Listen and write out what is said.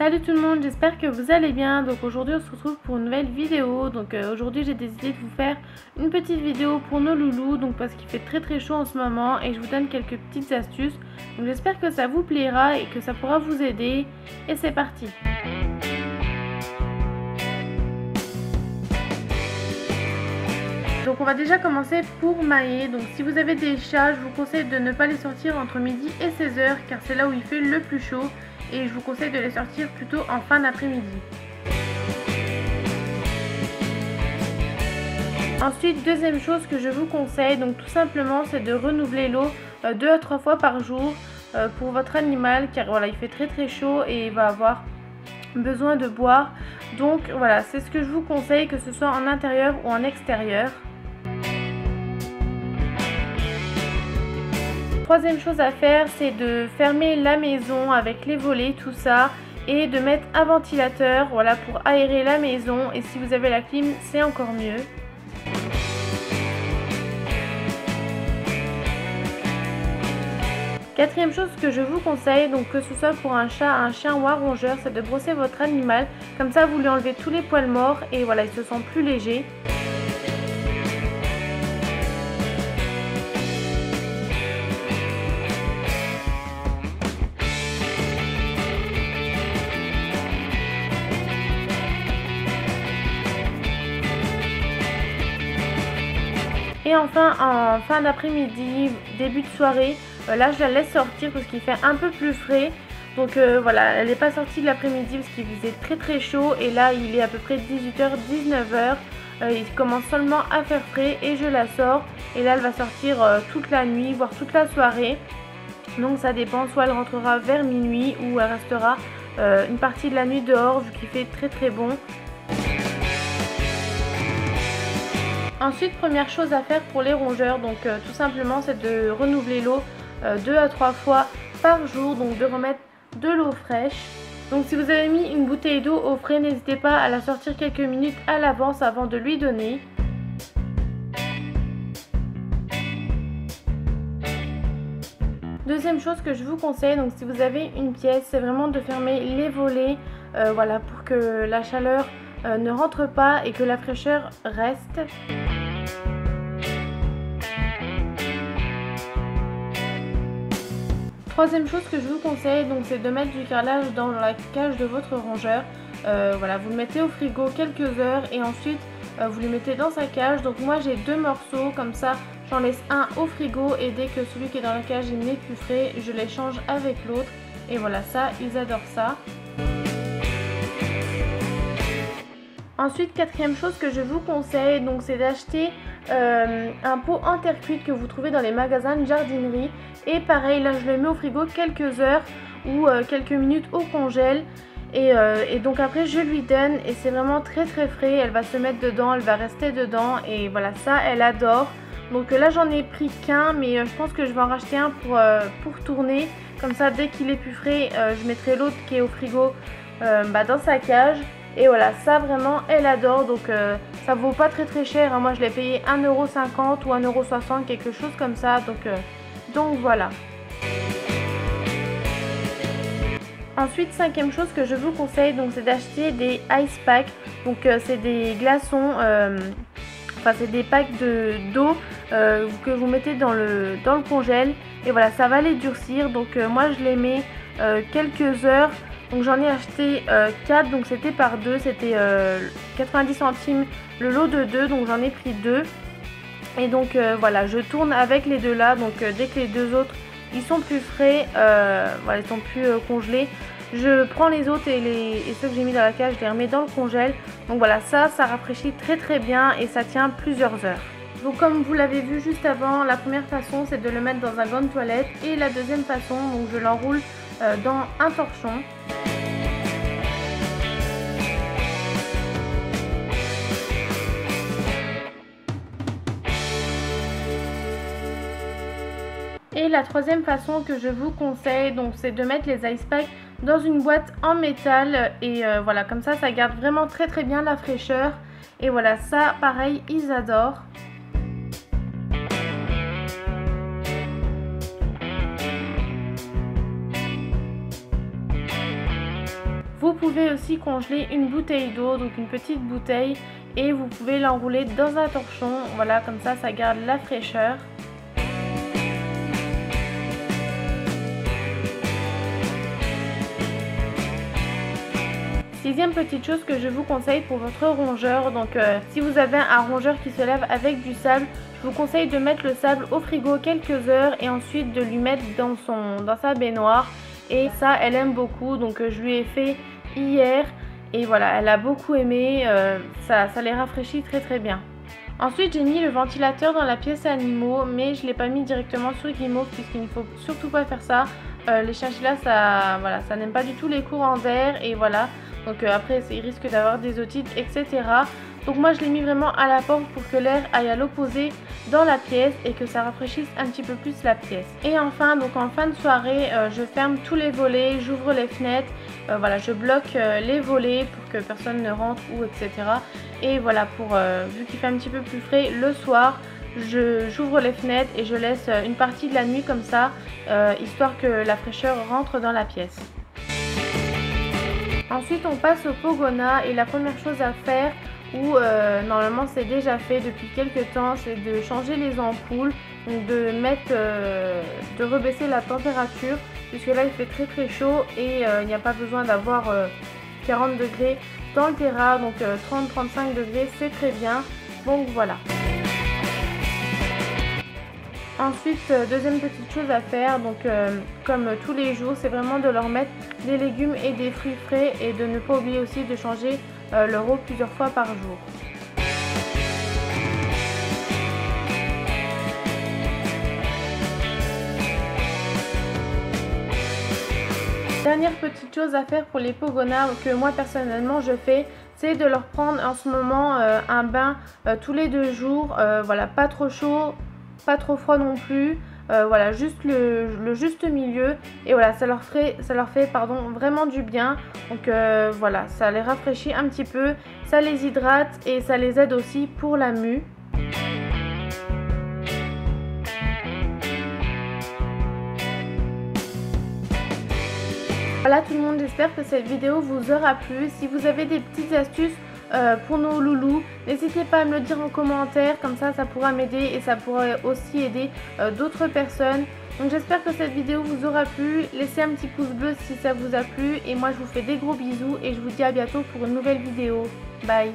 Salut tout le monde, j'espère que vous allez bien. Donc aujourd'hui on se retrouve pour une nouvelle vidéo. Donc aujourd'hui j'ai décidé de vous faire une petite vidéo pour nos loulous, donc parce qu'il fait très chaud en ce moment et je vous donne quelques petites astuces. Donc j'espère que ça vous plaira et que ça pourra vous aider. Et c'est parti. Donc on va déjà commencer pour mailler. Donc si vous avez des chats, je vous conseille de ne pas les sortir entre midi et 16h car c'est là où il fait le plus chaud. Et je vous conseille de les sortir plutôt en fin d'après-midi. Ensuite, deuxième chose que je vous conseille, donc tout simplement, c'est de renouveler l'eau 2 à 3 fois par jour pour votre animal, car voilà, il fait très chaud et il va avoir besoin de boire. Donc voilà, c'est ce que je vous conseille, que ce soit en intérieur ou en extérieur. Troisième chose à faire, c'est de fermer la maison avec les volets, tout ça, et de mettre un ventilateur, voilà, pour aérer la maison. Et si vous avez la clim, c'est encore mieux. Quatrième chose que je vous conseille, donc que ce soit pour un chat, un chien ou un rongeur, c'est de brosser votre animal. Comme ça, vous lui enlevez tous les poils morts et voilà, il se sent plus léger. Et enfin, en fin d'après-midi, début de soirée, là je la laisse sortir parce qu'il fait un peu plus frais. Donc voilà, elle n'est pas sortie de l'après-midi parce qu'il faisait très chaud. Et là il est à peu près 18h, 19h. Il commence seulement à faire frais et je la sors. Et là elle va sortir toute la nuit, voire toute la soirée. Donc ça dépend, soit elle rentrera vers minuit ou elle restera une partie de la nuit dehors vu qu'il fait très bon. Ensuite, première chose à faire pour les rongeurs, donc tout simplement c'est de renouveler l'eau 2 à 3 fois par jour, donc de remettre de l'eau fraîche. Donc si vous avez mis une bouteille d'eau au frais, n'hésitez pas à la sortir quelques minutes à l'avance avant de lui donner. Deuxième chose que je vous conseille, donc si vous avez une pièce, c'est vraiment de fermer les volets, voilà, pour que la chaleur ne rentre pas et que la fraîcheur reste. Troisième chose que je vous conseille, donc c'est de mettre du carrelage dans la cage de votre rongeur. Voilà, vous le mettez au frigo quelques heures et ensuite vous le mettez dans sa cage. Donc moi j'ai 2 morceaux, comme ça j'en laisse un au frigo et dès que celui qui est dans la cage il n'est plus frais, je l'échange avec l'autre. Et voilà, ça, ils adorent ça. Ensuite, quatrième chose que je vous conseille, donc c'est d'acheter un pot en terre cuite que vous trouvez dans les magasins de jardinerie. Et pareil, là je le mets au frigo quelques heures ou quelques minutes au congèle. Et donc après je lui donne et c'est vraiment très frais. Elle va se mettre dedans, elle va rester dedans et voilà, ça elle adore. Donc là j'en ai pris qu'un, mais je pense que je vais en racheter un pour tourner. Comme ça dès qu'il est plus frais, je mettrai l'autre qui est au frigo dans sa cage. Et voilà, ça vraiment elle adore, donc ça vaut pas très cher, hein. Moi je l'ai payé 1,50 € ou 1,60 €, quelque chose comme ça, donc voilà. Ensuite, cinquième chose que je vous conseille, donc c'est d'acheter des ice packs. Donc c'est des glaçons, enfin c'est des packs d'eau que vous mettez dans le congèle. Et voilà, ça va les durcir, donc moi je les mets quelques heures. Donc j'en ai acheté 4, donc c'était par 2, c'était 90 centimes le lot de 2, donc j'en ai pris 2. Et donc voilà, je tourne avec les deux là, donc dès que les deux autres ils sont plus frais, voilà, ils sont plus congelés, je prends les autres et ceux que j'ai mis dans la cage, je les remets dans le congèle. Donc voilà, ça rafraîchit très bien et ça tient plusieurs heures. Donc comme vous l'avez vu juste avant, la première façon c'est de le mettre dans un gant de toilette et la deuxième façon, donc je l'enroule dans un torchon. Et la troisième façon que je vous conseille, donc c'est de mettre les ice packs dans une boîte en métal et voilà, comme ça garde vraiment très bien la fraîcheur. Et voilà, ça pareil ils adorent. pouvez aussi congeler une bouteille d'eau, donc une petite bouteille, et vous pouvez l'enrouler dans un torchon. Voilà, comme ça garde la fraîcheur. Sixième petite chose que je vous conseille pour votre rongeur, donc si vous avez un rongeur qui se lave avec du sable, je vous conseille de mettre le sable au frigo quelques heures et ensuite de lui mettre dans sa baignoire. Et ça, elle aime beaucoup, donc je lui ai fait hier et voilà, elle a beaucoup aimé, ça les rafraîchit très bien. Ensuite, j'ai mis le ventilateur dans la pièce animaux, mais je ne l'ai pas mis directement sur Guimauve puisqu'il ne faut surtout pas faire ça. Les chinchillas, ça n'aime pas du tout les courants d'air et voilà. Donc après, ils risquent d'avoir des otites, etc. Donc moi, je l'ai mis vraiment à la porte pour que l'air aille à l'opposé dans la pièce et que ça rafraîchisse un petit peu plus la pièce. Et enfin, donc en fin de soirée, je ferme tous les volets, j'ouvre les fenêtres, voilà, je bloque les volets pour que personne ne rentre ou etc. Et voilà, vu qu'il fait un petit peu plus frais le soir, j'ouvre les fenêtres et je laisse une partie de la nuit comme ça, histoire que la fraîcheur rentre dans la pièce. Ensuite, on passe au Pogona et la première chose à faire, ou normalement c'est déjà fait depuis quelques temps, c'est de changer les ampoules, donc de rebaisser la température, puisque là il fait très chaud et il n'y a pas besoin d'avoir 40 degrés dans le Terra, donc 30-35 degrés c'est très bien, donc voilà. Ensuite, deuxième petite chose à faire, donc comme tous les jours, c'est vraiment de leur mettre des légumes et des fruits frais et de ne pas oublier aussi de changer leur eau plusieurs fois par jour. Dernière petite chose à faire pour les Pogona que moi personnellement je fais, c'est de leur prendre en ce moment un bain tous les 2 jours, voilà, pas trop chaud, pas trop froid non plus, voilà, juste le juste milieu et voilà, ça leur fait vraiment du bien. Donc voilà, ça les rafraîchit un petit peu, ça les hydrate et ça les aide aussi pour la mue. Voilà tout le monde, j'espère que cette vidéo vous aura plu. Si vous avez des petites astuces pour nos loulous, n'hésitez pas à me le dire en commentaire, comme ça pourra m'aider et ça pourrait aussi aider d'autres personnes. Donc j'espère que cette vidéo vous aura plu, laissez un petit pouce bleu si ça vous a plu et moi je vous fais des gros bisous et je vous dis à bientôt pour une nouvelle vidéo. Bye.